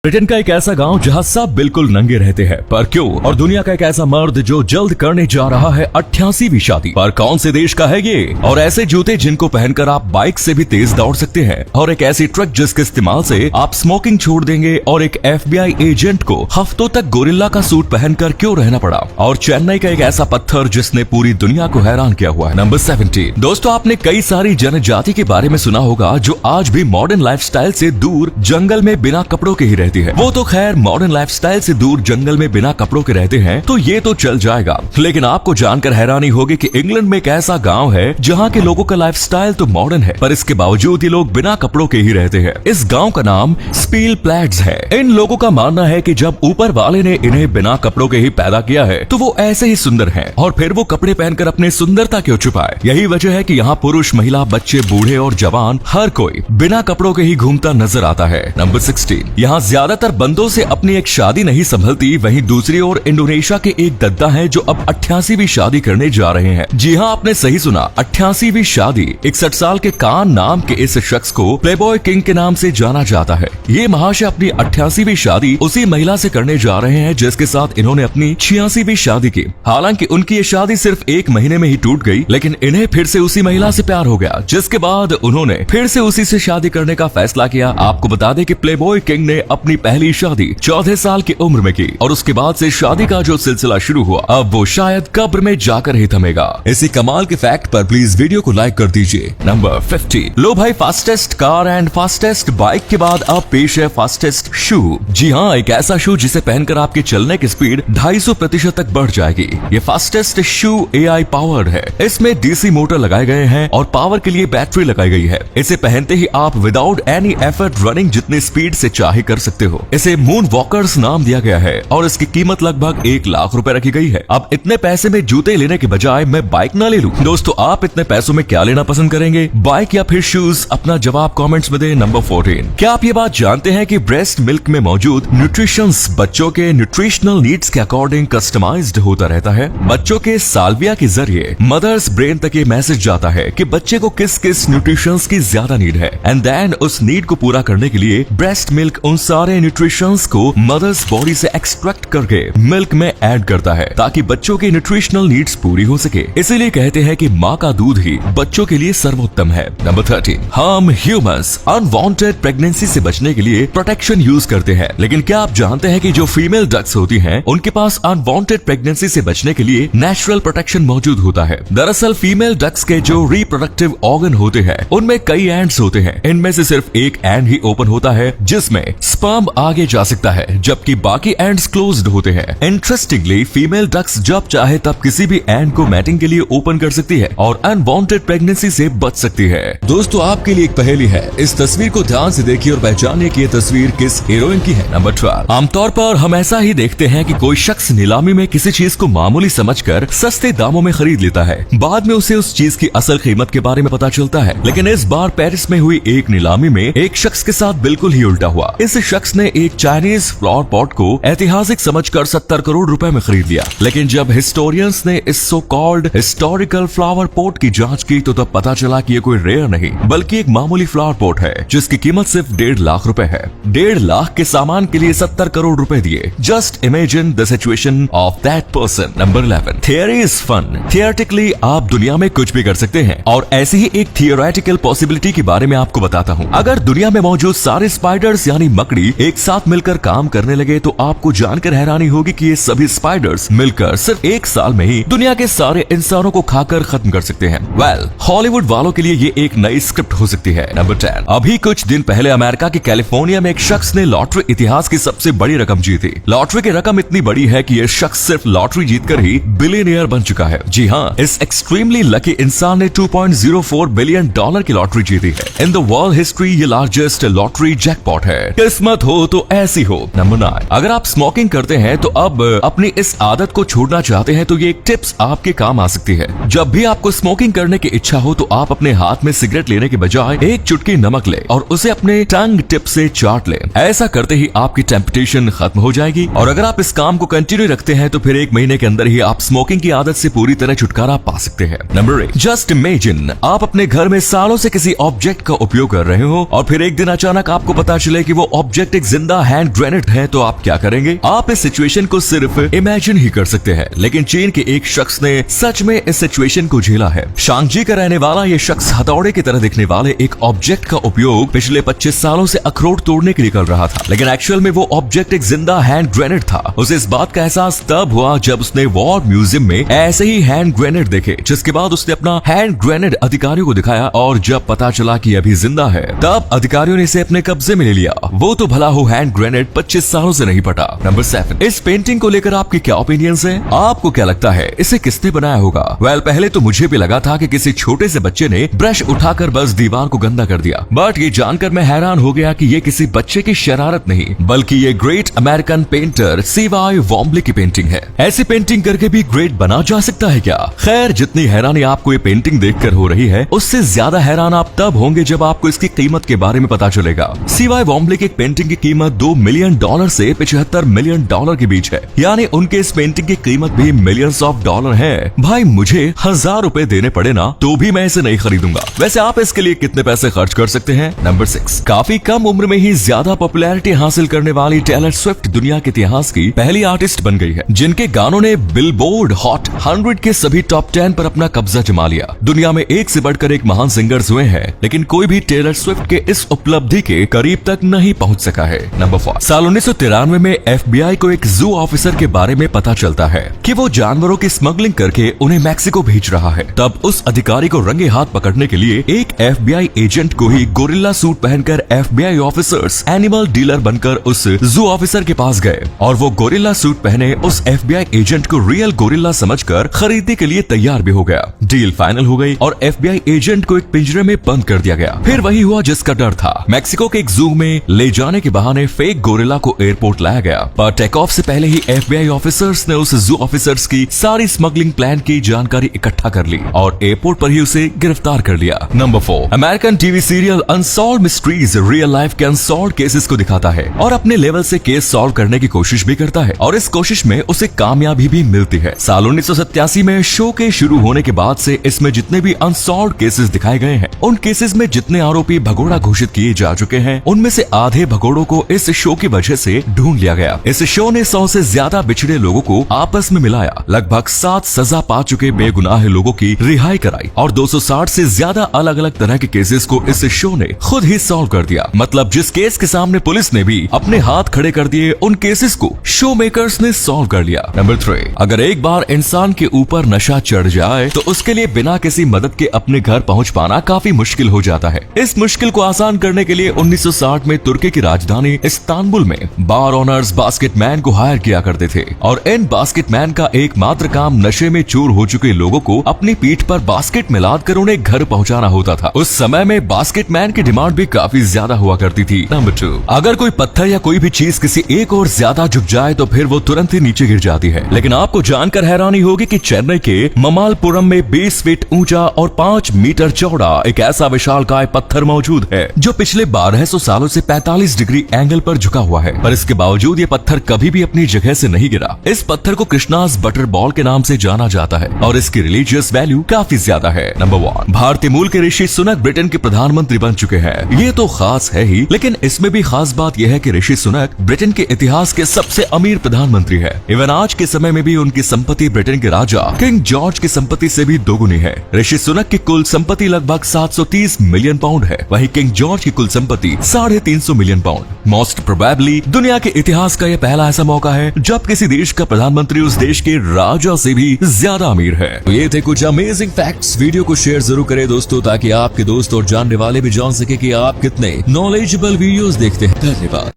Britain का एक ऐसा गांव जहां सब बिल्कुल नंगे रहते हैं, पर क्यों? और दुनिया का एक ऐसा मर्द जो जल्द करने जा रहा है 88वीं शादी, पर कौन से देश का है ये? और ऐसे जूते जिनको पहनकर आप बाइक से भी तेज दौड़ सकते हैं, और एक ऐसी ट्रक जिसके इस्तेमाल से आप स्मोकिंग छोड़ देंगे, और एक FBI एजेंट को हफ्तों तक गोरिल्ला का सूट पहनकर क्यों रहना पड़ा, और चेन्नई का एक ऐसा पत्थर जिसने पूरी दुनिया को हैरान किया हुआ है। नंबर 17। दोस्तों, आपने कई सारी जनजाति के बारे में सुना होगा जो आज भी मॉडर्न लाइफस्टाइल से दूर जंगल में बिना कपड़ों के ही रहती है। वो तो खैर मॉडर्न लाइफस्टाइल से दूर जंगल में बिना कपड़ों के रहते हैं, तो ये तो चल जाएगा, लेकिन आपको जानकर हैरानी होगी कि इंग्लैंड में एक ऐसा गांव है जहां के लोगों का लाइफस्टाइल तो मॉडर्न है, पर इसके बावजूद ये लोग बिना कपड़ों के ही रहते हैं। इस गांव का नाम स्पील प्लैड्स है। इन लोगों का मानना है कि जब ऊपर वाले ने इन्हें बिना कपड़ों के ही पैदा किया है, तो वो ऐसे ही सुंदर हैं, और फिर वो कपड़े पहनकर अपनी सुंदरता क्यों छुपाए? यही वजह है कि यहाँ पुरुष, महिला, बच्चे, बूढ़े और जवान हर कोई बिना कपड़ों के ही घूमता नजर आता है। नंबर 16। यहाँ ज्यादातर बंदों से अपनी एक शादी नहीं संभलती, वहीं दूसरी ओर इंडोनेशिया के एक दद्दा है जो अब 88वीं शादी करने जा रहे हैं। जी हाँ, आपने सही सुना, 88वीं शादी। 61 साल के कान नाम के इस शख्स को प्लेबॉय किंग के नाम से जाना जाता है। ये महाशय अपनी 88वीं शादी उसी महिला से करने जा रहे हैं जिसके साथ इन्होंने अपनी 86वीं शादी की। हालांकि उनकी ये शादी सिर्फ 1 महीने में ही टूट गई, लेकिन इन्हें फिर से उसी महिला से प्यार हो गया, जिसके बाद उन्होंने फिर से उसी से शादी करने का फैसला किया। आपको बता दें कि प्लेबॉय किंग ने अपनी पहली शादी 14 साल की उम्र में की, और उसके बाद से शादी का जो सिलसिला शुरू हुआ, अब वो शायद कब्र में जाकर ही थमेगा। इसी कमाल के फैक्ट पर प्लीज वीडियो को लाइक कर दीजिए। नंबर 50। लो भाई, fastest car and fastest bike के बाद अब पेश है फास्टेस्ट शू। जी हाँ, एक ऐसा शू जिसे पहनकर आपके चलने की स्पीड 250% तक बढ़ जाएगी। ये फास्टेस्ट शू AI पावर्ड है। इसमें DC मोटर लगाए गए हैं और पावर के लिए बैटरी लगाई गई है। इसे पहनते ही आप विदाउट एनी एफर्ट रनिंग जितनी स्पीड से चाहे कर सकते हो। इसे मून वॉकर्स नाम दिया गया है और इसकी कीमत लगभग 1 लाख रुपए रखी गई है। अब इतने पैसे में जूते लेने के बजाय मैं बाइक ना ले लूं? दोस्तों, आप इतने पैसों में क्या लेना पसंद करेंगे, बाइक या फिर शूज? अपना जवाब कमेंट्स में दें। नंबर 14। क्या आप ये बात जानते हैं कि ब्रेस्ट मिल्क में मौजूद न्यूट्रिशंस बच्चों के न्यूट्रिशनल नीड्स के अकॉर्डिंग कस्टमाइज्ड होता रहता है? बच्चों के साल्विया के जरिए मदर्स ब्रेन तक ये मैसेज जाता है कि बच्चे को किस किस न्यूट्रिशंस की ज्यादा नीड है, एंड देन उस नीड को पूरा करने के लिए ब्रेस्ट मिल्क उन सारे न्यूट्रिशंस को मदर्स बॉडी से एक्सट्रैक्ट करके मिल्क में ऐड करता है, ताकि बच्चों की न्यूट्रिशनल नीड्स पूरी हो सके। इसीलिए कहते हैं कि माँ का दूध ही बच्चों के लिए सर्वोत्तम है। नंबर 13। हम ह्यूमंस अनवांटेड प्रेगनेंसी से बचने के लिए प्रोटेक्शन यूज करते हैं, लेकिन क्या आप जानते हैं कि जो फीमेल डक्स होती हैं, उनके पास अनवांटेड प्रेगनेंसी से बचने के लिए नेचुरल प्रोटेक्शन मौजूद होता है। दरअसल फीमेल डक्स के जो रिप्रोडक्टिव ऑर्गन होते हैं, उनमें कई एंड्स होते हैं। इनमें से सिर्फ एक एंड ही ओपन होता है जिसमें स्पर्म आगे जा सकता है, जबकि बाकी एंड्स क्लोज्ड होते हैं। इंटरेस्टिंगली, फीमेल डक्स जब चाहे तब किसी भी एंड को मैटिंग के लिए ओपन कर सकती है और अनवांटेड प्रेगनेंसी से बच सकती है। दोस्तों, आपके लिए एक पहेली है। इस तस्वीर को ध्यान से देखिए और पहचानिए कि ये तस्वीर किस हीरोइन की है। नंबर 12। आमतौर पर हम ऐसा ही देखते हैं कि कोई शख्स नीलामी में किसी चीज को मामूली समझकर सस्ते दामों में खरीद लेता है। बाद में उसे उस चीज की असल कीमत के बारे में पता चलता है, लेकिन इस बार पेरिस में हुई एक नीलामी में एक शख्स के साथ बिल्कुल ही उल्टा हुआ। इस शख्स ने एक चाइनीज फ्लावर पॉट को ऐतिहासिक समझकर 70 करोड़ रुपए में खरीद लिया, लेकिन जब हिस्टोरियंस ने इस so called historical flower pot की जांच की तो तब पता चला कि ये कोई रेयर नहीं बल्कि एक मामूली फ्लावर पॉट है, जिसकी कीमत सिर्फ 1.5 लाख रुपए है। 1.5 लाख के सामान के लिए 70 करोड़ रुपए दिए। Just imagine the situation of that person. Number 11। Theory is fun. Theoretically आप दुनिया में कुछ भी कर सकते हैं, और ऐसी ही एक थियोरेटिकल पॉसिबिलिटी के बारे में आपको बताता हूँ। अगर दुनिया में मौजूद सारे स्पाइडर्स यानी मकड़ी एक साथ मिलकर काम करने लगे, तो आपको जानकर हैरानी होगी कि ये सभी स्पाइडर्स मिलकर सिर्फ 1 साल में ही दुनिया के सारे इंसानों को खाकर खत्म कर सकते हैं। वेल, हॉलीवुड वालों के लिए ये एक नई स्क्रिप्ट हो सकती है। नंबर 10। अभी कुछ दिन पहले अमेरिका के कैलिफोर्निया में एक शख्स ने लॉटरी इतिहास की सबसे बड़ी रकम जीती। लॉटरी की रकम इतनी बड़ी है कि यह शख्स सिर्फ लॉटरी जीतकर ही बिलियनियर बन चुका है। जी हाँ, इस एक्सट्रीमली लकी इंसान ने $2.04 बिलियन की लॉटरी जीती है। इन द वर्ल्ड हिस्ट्री ये लार्जेस्ट लॉटरी जैकपॉट है। किस्मत हो तो ऐसी हो। नंबर 9। अगर आप स्मोकिंग करते हैं तो अब अपनी इस आदत को छोड़ना चाहते हैं तो ये एक टिप्स आपके काम आ सकती है। जब भी आपको स्मोकिंग करने की इच्छा हो तो आप अपने हाथ में सिगरेट लेने के बजाय एक चुटकी नमक ले और उसे अपने टंग टिप से चाट ले। ऐसा करते ही आपकी टेम्पटेशन खत्म हो जाएगी, और अगर आप इस काम को कंटिन्यू रखते हैं तो फिर 1 महीने के अंदर ही आप स्मोकिंग की आदत से पूरी तरह छुटकारा पा सकते हैं। नंबर 8। जस्ट इमेजिन आप अपने घर में सालों से किसी ऑब्जेक्ट का उपयोग कर रहे हो और फिर एक दिन अचानक आपको पता चले कि वो ऑब्जेक्ट ऑब्जेक्ट एक जिंदा हैंड ग्रेनेड है तो आप क्या करेंगे? आप इस सिचुएशन को सिर्फ इमेजिन ही कर सकते हैं, लेकिन चीन के एक शख्स ने सच में इस सिचुएशन को झेला है। शांगजी का रहने वाला ये शख्स हथौड़े की तरह दिखने वाले एक ऑब्जेक्ट का उपयोग पिछले 25 सालों से अखरोट तोड़ने के लिए कर रहा था, लेकिन एक्चुअल में वो ऑब्जेक्ट एक जिंदा हैंड ग्रेनेड था। उसे इस बात का एहसास तब हुआ जब उसने वॉर म्यूजियम में ऐसे ही हैंड ग्रेनेड देखे, जिसके बाद उसने अपना हैंड ग्रेनेड अधिकारियों को दिखाया और जब पता चला कि अभी जिंदा है तब अधिकारियों ने इसे अपने कब्जे में ले लिया। वो तो भला हो हैंड ग्रेनेड 25 सालों से नहीं फटा। नंबर 7, इस पेंटिंग को लेकर आपकी क्या ओपिनियंस है? आपको क्या लगता है इसे किसने बनाया होगा? पहले तो मुझे भी लगा था कि किसी छोटे से बच्चे ने ब्रश उठाकर बस दीवार को गंदा कर दिया, बट ये जानकर मैं हैरान हो गया कि ये किसी बच्चे की शरारत नहीं बल्कि ये ग्रेट अमेरिकन पेंटर सीवाई वॉम्बले की पेंटिंग है। ऐसी पेंटिंग करके भी ग्रेट बना जा सकता है क्या? खैर, जितनी हैरानी आपको ये पेंटिंग देखकर हो रही है उससे ज्यादा हैरान आप तब होंगे जब आपको इसकी कीमत के बारे में पता चलेगा। सीवाई वॉम्बले की एक पेंटिंग की कीमत $2 मिलियन से $75 मिलियन के बीच है, यानी उनके इस पेंटिंग की कीमत भी मिलियंस ऑफ डॉलर है। भाई मुझे 1000 रुपए देने पड़े ना तो भी मैं इसे नहीं खरीदूंगा। वैसे आप इसके लिए कितने पैसे खर्च कर सकते हैं? नंबर 6, काफी कम उम्र में ही ज्यादा पॉपुलैरिटी हासिल करने वाली टेलर स्विफ्ट दुनिया के इतिहास की पहली आर्टिस्ट बन गई है, जिनके गानों ने बिलबोर्ड हॉट 100 के सभी टॉप 10 पर अपना कब्जा जमा लिया। दुनिया में एक से बढ़कर एक महान सिंगर्स हुए हैं, लेकिन कोई भी टेलर स्विफ्ट के इस उपलब्धि के करीब तक नहीं पहुंच सका है। नंबर 4, साल 1993 में FBI को एक जू ऑफिसर के बारे में पता चलता है कि वो जानवरों की स्मगलिंग करके उन्हें मैक्सिको भेज रहा है। तब उस अधिकारी को रंगे हाथ पकड़ने के लिए एक FBI एजेंट को ही गोरिल्ला सूट पहनकर FBI ऑफिसर्स एनिमल डीलर बनकर उस जू ऑफिसर के पास गए और वो गोरिल्ला सूट पहने उस FBI एजेंट को रियल गोरिल्ला समझकर खरीदने के लिए तैयार भी हो गया। डील फाइनल हो गई और FBI एजेंट को एक पिंजरे में बंद कर दिया गया। फिर वही हुआ जिसका डर था। मैक्सिको के एक जू में ले जाने के बहाने फेक गोरिल्ला को एयरपोर्ट लाया गया, पर टेक ऑफ से पहले ही FBI ऑफिसर्स ने उस जू ऑफिसर्स की सारी स्मगलिंग प्लान की जानकारी इकट्ठा कर ली और एयरपोर्ट पर ही उसे गिरफ्तार कर लिया। Number 4, American TV serial unsolved mysteries real life के अनसॉल्व्ड केसेस को दिखाता है और अपने लेवल से केस सॉल्व करने की कोशिश भी करता है और इस कोशिश में उसे कामयाबी भी मिलती है। साल 1987 में शो के शुरू होने के बाद से इसमें जितने भी अनसॉल्व्ड केसेस दिखाए गए हैं, उन केसेस में जितने आरोपी भगोड़ा घोषित किए जा चुके हैं, उनमें से आधे भगोड़ों को इस शो की वजह से ढूंढ लिया गया। इस शो ने 100 से ज्यादा बिछड़े लोगों को आपस में मिलाया, लगभग 7 सजा पा चुके बेगुनाह लोगों की रिहाई कराई और 260 से ज्यादा अलग अलग तरह के केसेस को इस शो ने खुद ही सॉल्व कर दिया। मतलब जिस केस के सामने पुलिस ने भी अपने हाथ खड़े कर दिए, उन केसेस को शो मेकर्स ने सॉल्व कर लिया। नंबर 3, अगर एक बार इंसान के ऊपर नशा चढ़ जाए तो उसके लिए बिना किसी मदद के अपने घर पहुंच पाना काफी मुश्किल हो जाता है। इस मुश्किल को आसान करने के लिए 1960 में तुर्की की राजधानी इस्तांबुल में बार ओनर्स बास्केटमैन को हायर किया करते थे और इन बास्केटमैन का एकमात्र काम नशे में चूर हो चुके लोगों को अपनी पीठ पर बास्केट में लाद कर उन्हें घर पहुंचाना होता था। उस समय में बास्केटमैन की डिमांड भी काफी ज्यादा हुआ करती थी। नंबर 2, अगर कोई पत्थर या कोई भी चीज किसी एक और ज्यादा झुक जाए तो फिर वो तुरंत ही नीचे गिर जाती है। लेकिन आपको जानकर हैरानी होगी कि चेन्नई के ममालपुरम में 20 फीट ऊंचा और 5 मीटर चौड़ा एक ऐसा विशालकाय पत्थर मौजूद है जो पिछले 1200 सालों से 45 डिग्री एंगल पर झुका हुआ है, पर इसके बावजूद ये पत्थर कभी भी अपनी जगह से नहीं गिरा। इस पत्थर को कृष्णास बटर बॉल के नाम से जाना जाता है और इसकी रिलीजियस वैल्यू काफी ज्यादा है। नंबर 1, भारतीय मूल के ऋषि सुनक ब्रिटेन के प्रधानमंत्री बन चुके हैं। ये तो खास है ही, लेकिन इसमें भी खास बात यह है कि ऋषि सुनक ब्रिटेन के इतिहास के सबसे अमीर प्रधानमंत्री है। इवन आज के समय में भी उनकी संपत्ति ब्रिटेन के राजा किंग जॉर्ज की संपत्ति से भी दोगुनी है। ऋषि सुनक की कुल संपत्ति लगभग 730 मिलियन पाउंड है, वहीं किंग जॉर्ज की कुल संपत्ति 350 मिलियन पाउंड। मोस्ट प्रोबेबली दुनिया के इतिहास का यह पहला ऐसा मौका है जब किसी देश का प्रधानमंत्री उस देश के राजा से भी ज्यादा अमीर है। तो ये थे कुछ अमेजिंग फैक्ट्स। वीडियो को शेयर जरूर करें दोस्तों, ताकि आपके दोस्त और जानने वाले भी जान सके कि आप कितने नॉलेजेबल वीडियोस देखते हैं। धन्यवाद।